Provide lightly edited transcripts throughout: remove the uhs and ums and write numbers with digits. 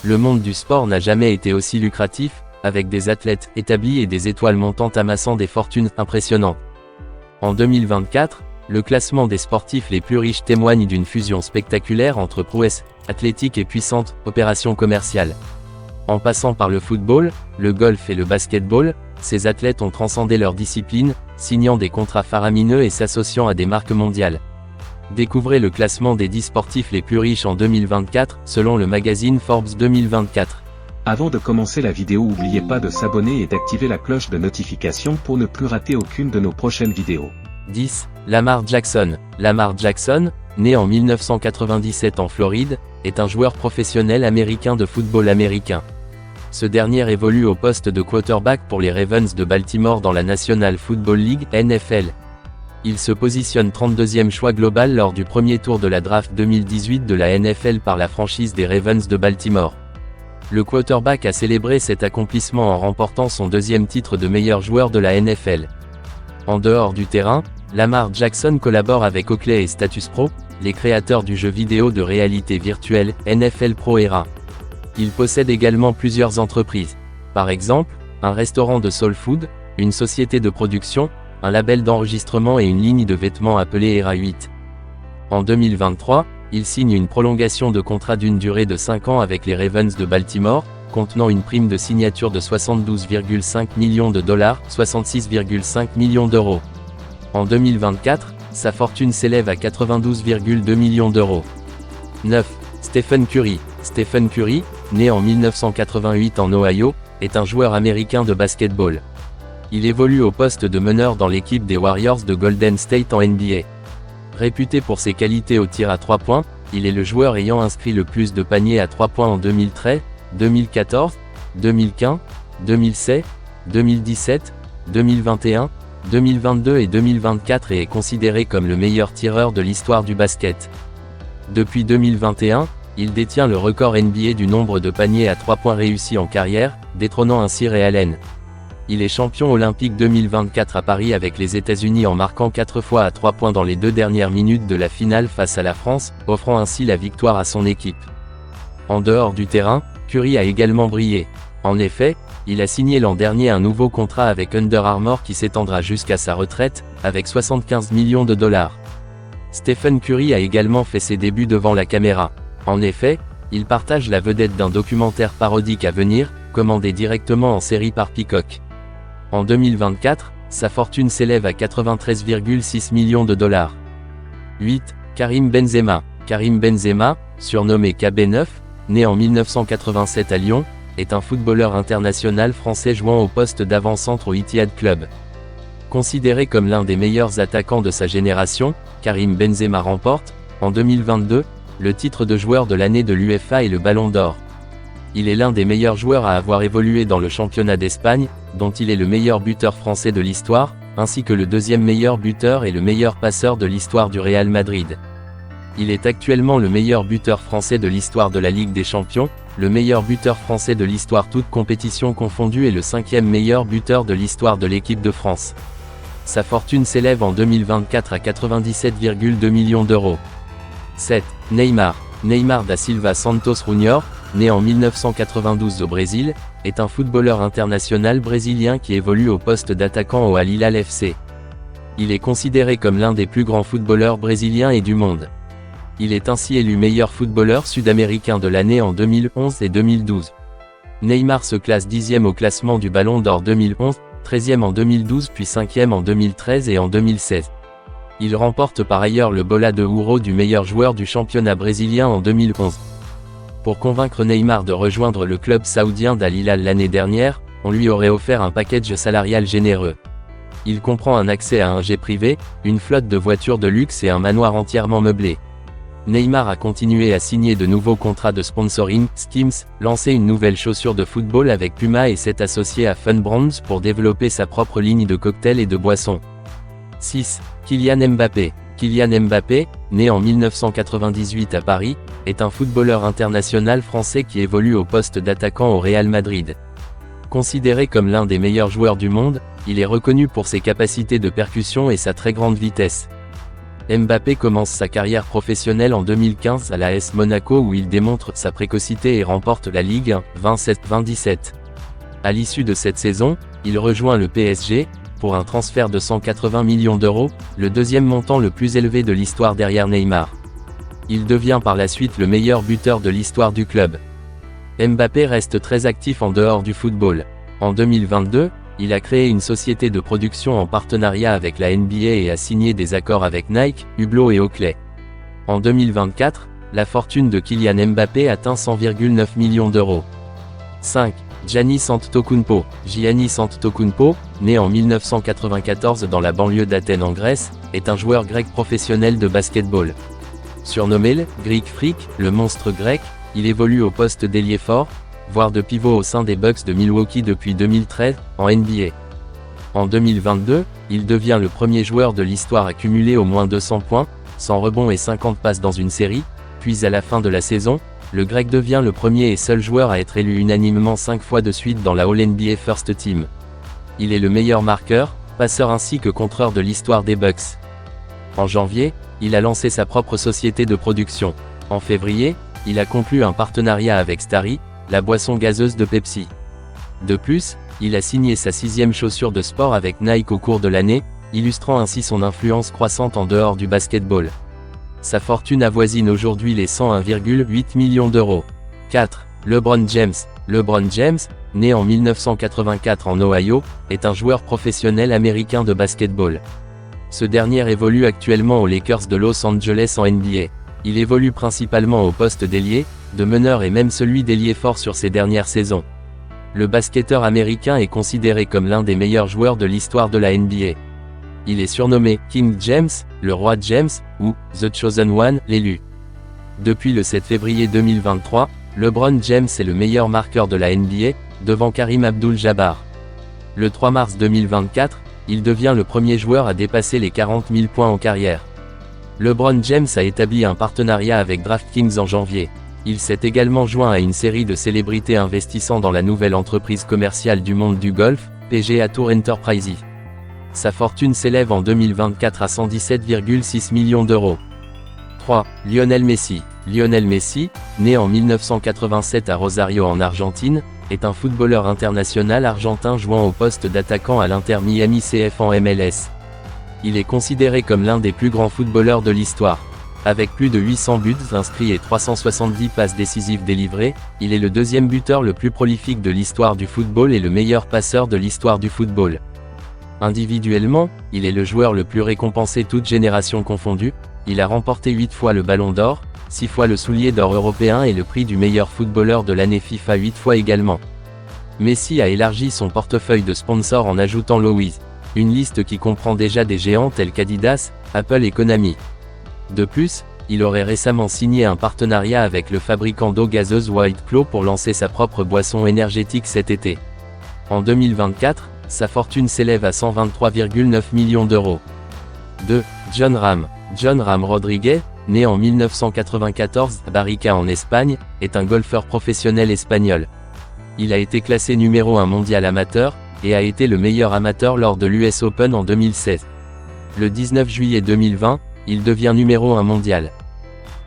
Le monde du sport n'a jamais été aussi lucratif, avec des athlètes établis et des étoiles montantes amassant des fortunes impressionnantes. En 2024, le classement des sportifs les plus riches témoigne d'une fusion spectaculaire entre prouesse athlétique et puissante opération commerciale. En passant par le football, le golf et le basketball, ces athlètes ont transcendé leur discipline, signant des contrats faramineux et s'associant à des marques mondiales. Découvrez le classement des 10 sportifs les plus riches en 2024, selon le magazine Forbes 2024. Avant de commencer la vidéo, n'oubliez pas de s'abonner et d'activer la cloche de notification pour ne plus rater aucune de nos prochaines vidéos. 10. Lamar Jackson. Lamar Jackson, né en 1997 en Floride, est un joueur professionnel américain de football américain. Ce dernier évolue au poste de quarterback pour les Ravens de Baltimore dans la National Football League, NFL. Il se positionne 32e choix global lors du premier tour de la draft 2018 de la NFL par la franchise des Ravens de Baltimore. Le quarterback a célébré cet accomplissement en remportant son deuxième titre de meilleur joueur de la NFL. En dehors du terrain, Lamar Jackson collabore avec Oakley et Status Pro, les créateurs du jeu vidéo de réalité virtuelle, NFL Pro Era. Il possède également plusieurs entreprises. Par exemple, un restaurant de soul food, une société de production, un label d'enregistrement et une ligne de vêtements appelée Era 8. En 2023, il signe une prolongation de contrat d'une durée de 5 ans avec les Ravens de Baltimore, contenant une prime de signature de 72,5 millions de dollars, 66,5 millions d'euros. En 2024, sa fortune s'élève à 92,2 millions d'euros. 9. Stephen Curry. Stephen Curry, né en 1988 en Ohio, est un joueur américain de basketball. Il évolue au poste de meneur dans l'équipe des Warriors de Golden State en NBA. Réputé pour ses qualités au tir à 3 points, il est le joueur ayant inscrit le plus de paniers à 3 points en 2013, 2014, 2015, 2016, 2017, 2021, 2022 et 2024 et est considéré comme le meilleur tireur de l'histoire du basket. Depuis 2021, il détient le record NBA du nombre de paniers à 3 points réussis en carrière, détrônant ainsi Ray Allen. Il est champion olympique 2024 à Paris avec les États-Unis en marquant 4 fois à 3 points dans les 2 dernières minutes de la finale face à la France, offrant ainsi la victoire à son équipe. En dehors du terrain, Curry a également brillé. En effet, il a signé l'an dernier un nouveau contrat avec Under Armour qui s'étendra jusqu'à sa retraite, avec 75 millions de dollars. Stephen Curry a également fait ses débuts devant la caméra. En effet, il partage la vedette d'un documentaire parodique à venir, commandé directement en série par Peacock. En 2024, sa fortune s'élève à 93,6 millions de dollars. 8. Karim Benzema. Karim Benzema, surnommé KB9, né en 1987 à Lyon, est un footballeur international français jouant au poste d'avant-centre au Etihad Club. Considéré comme l'un des meilleurs attaquants de sa génération, Karim Benzema remporte, en 2022, le titre de joueur de l'année de l'UEFA et le Ballon d'Or. Il est l'un des meilleurs joueurs à avoir évolué dans le championnat d'Espagne, dont il est le meilleur buteur français de l'histoire, ainsi que le deuxième meilleur buteur et le meilleur passeur de l'histoire du Real Madrid. Il est actuellement le meilleur buteur français de l'histoire de la Ligue des Champions, le meilleur buteur français de l'histoire toutes compétitions confondues et le 5e meilleur buteur de l'histoire de l'équipe de France. Sa fortune s'élève en 2024 à 97,2 millions d'euros. 7. Neymar. Neymar da Silva Santos Júnior, né en 1992 au Brésil, est un footballeur international brésilien qui évolue au poste d'attaquant au Al Hilal FC. Il est considéré comme l'un des plus grands footballeurs brésiliens et du monde. Il est ainsi élu meilleur footballeur sud-américain de l'année en 2011 et 2012. Neymar se classe 10e au classement du Ballon d'Or 2011, 13e en 2012 puis 5e en 2013 et en 2016. Il remporte par ailleurs le Bola de Ouro du meilleur joueur du championnat brésilien en 2011. Pour convaincre Neymar de rejoindre le club saoudien d'Al Hilal l'année dernière, on lui aurait offert un package salarial généreux. Il comprend un accès à un jet privé, une flotte de voitures de luxe et un manoir entièrement meublé. Neymar a continué à signer de nouveaux contrats de sponsoring, Skims, lancé une nouvelle chaussure de football avec Puma et s'est associé à Fun Brands pour développer sa propre ligne de cocktails et de boissons. 6. Kylian Mbappé. Kylian Mbappé, né en 1998 à Paris, est un footballeur international français qui évolue au poste d'attaquant au Real Madrid. Considéré comme l'un des meilleurs joueurs du monde, il est reconnu pour ses capacités de percussion et sa très grande vitesse. Mbappé commence sa carrière professionnelle en 2015 à l'AS Monaco où il démontre sa précocité et remporte la Ligue 1, 27-27. À l'issue de cette saison, il rejoint le PSG, pour un transfert de 180 millions d'euros, le deuxième montant le plus élevé de l'histoire derrière Neymar. Il devient par la suite le meilleur buteur de l'histoire du club. Mbappé reste très actif en dehors du football. En 2022, il a créé une société de production en partenariat avec la NBA et a signé des accords avec Nike, Hublot et Oakley. En 2024, la fortune de Kylian Mbappé atteint 100,9 millions d'euros. 5. Giannis Antetokounmpo. Giannis Antetokounmpo, né en 1994 dans la banlieue d'Athènes en Grèce, est un joueur grec professionnel de basketball. Surnommé le « Greek Freak », le monstre grec, il évolue au poste d'ailier fort, voire de pivot au sein des Bucks de Milwaukee depuis 2013, en NBA. En 2022, il devient le premier joueur de l'histoire à cumuler au moins 200 points, 100 rebonds et 50 passes dans une série, puis à la fin de la saison, le grec devient le premier et seul joueur à être élu unanimement 5 fois de suite dans la All-NBA First Team. Il est le meilleur marqueur, passeur ainsi que contreur de l'histoire des Bucks. En janvier, il a lancé sa propre société de production. En février, il a conclu un partenariat avec Starry, la boisson gazeuse de Pepsi. De plus, il a signé sa 6e chaussure de sport avec Nike au cours de l'année, illustrant ainsi son influence croissante en dehors du basketball. Sa fortune avoisine aujourd'hui les 101,8 millions d'euros. 4. LeBron James. LeBron James, né en 1984 en Ohio, est un joueur professionnel américain de basketball. Ce dernier évolue actuellement aux Lakers de Los Angeles en NBA. Il évolue principalement au poste d'ailier, de meneur et même celui d'ailier fort sur ses dernières saisons. Le basketteur américain est considéré comme l'un des meilleurs joueurs de l'histoire de la NBA. Il est surnommé King James, le roi James, ou The Chosen One, l'élu. Depuis le 7 février 2023, LeBron James est le meilleur marqueur de la NBA, devant Karim Abdul-Jabbar. Le 3 mars 2024, il devient le premier joueur à dépasser les 40 000 points en carrière. LeBron James a établi un partenariat avec DraftKings en janvier. Il s'est également joint à une série de célébrités investissant dans la nouvelle entreprise commerciale du monde du golf, PGA Tour Enterprises. Sa fortune s'élève en 2024 à 117,6 millions d'euros. 3. Lionel Messi. Lionel Messi, né en 1987 à Rosario en Argentine, est un footballeur international argentin jouant au poste d'attaquant à l'Inter Miami CF en MLS. Il est considéré comme l'un des plus grands footballeurs de l'histoire. Avec plus de 800 buts inscrits et 370 passes décisives délivrées, il est le deuxième buteur le plus prolifique de l'histoire du football et le meilleur passeur de l'histoire du football. Individuellement, il est le joueur le plus récompensé toutes générations confondues. Il a remporté 8 fois le Ballon d'Or, 6 fois le Soulier d'Or européen et le prix du meilleur footballeur de l'année FIFA 8 fois également. Messi a élargi son portefeuille de sponsors en ajoutant Lowe's, une liste qui comprend déjà des géants tels qu'Adidas, Apple et Konami. De plus, il aurait récemment signé un partenariat avec le fabricant d'eau gazeuse White Claw pour lancer sa propre boisson énergétique cet été. En 2024, sa fortune s'élève à 123,9 millions d'euros. 2. Jon Rahm. Jon Rahm Rodriguez, né en 1994 à Barrica en Espagne, est un golfeur professionnel espagnol. Il a été classé numéro 1 mondial amateur, et a été le meilleur amateur lors de l'US Open en 2016. Le 19 juillet 2020, il devient numéro 1 mondial.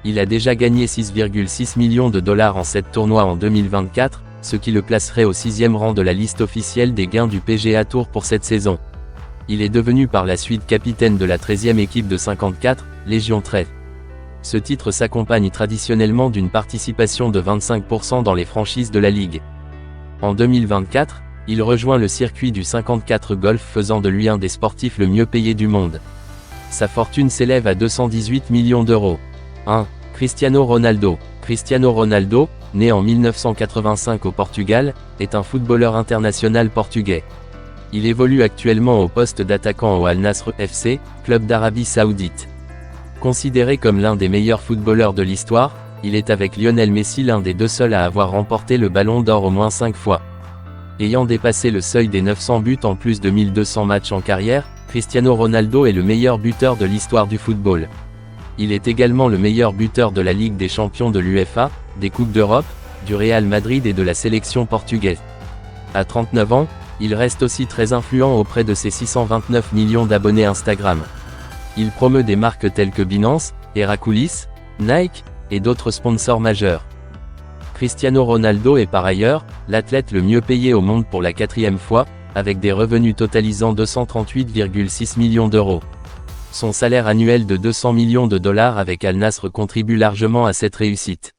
Il a déjà gagné 6,6 millions de dollars en 7 tournois en 2024, ce qui le placerait au 6e rang de la liste officielle des gains du PGA Tour pour cette saison. Il est devenu par la suite capitaine de la 13e équipe de 54, Légion 13. Ce titre s'accompagne traditionnellement d'une participation de 25% dans les franchises de la Ligue. En 2024, il rejoint le circuit du 54 Golf faisant de lui un des sportifs le mieux payé du monde. Sa fortune s'élève à 218 millions d'euros. 1. Cristiano Ronaldo. Cristiano Ronaldo, né en 1985 au Portugal, est un footballeur international portugais. Il évolue actuellement au poste d'attaquant au Al Nassr FC, club d'Arabie Saoudite. Considéré comme l'un des meilleurs footballeurs de l'histoire, il est avec Lionel Messi l'un des deux seuls à avoir remporté le Ballon d'Or au moins 5 fois. Ayant dépassé le seuil des 900 buts en plus de 1200 matchs en carrière, Cristiano Ronaldo est le meilleur buteur de l'histoire du football. Il est également le meilleur buteur de la Ligue des Champions de l'UEFA, des Coupes d'Europe, du Real Madrid et de la sélection portugaise. À 39 ans, il reste aussi très influent auprès de ses 629 millions d'abonnés Instagram. Il promeut des marques telles que Binance, Heracoulis, Nike, et d'autres sponsors majeurs. Cristiano Ronaldo est par ailleurs, l'athlète le mieux payé au monde pour la 4e fois, avec des revenus totalisant 238,6 millions d'euros. Son salaire annuel de 200 millions de dollars avec Al Nassr contribue largement à cette réussite.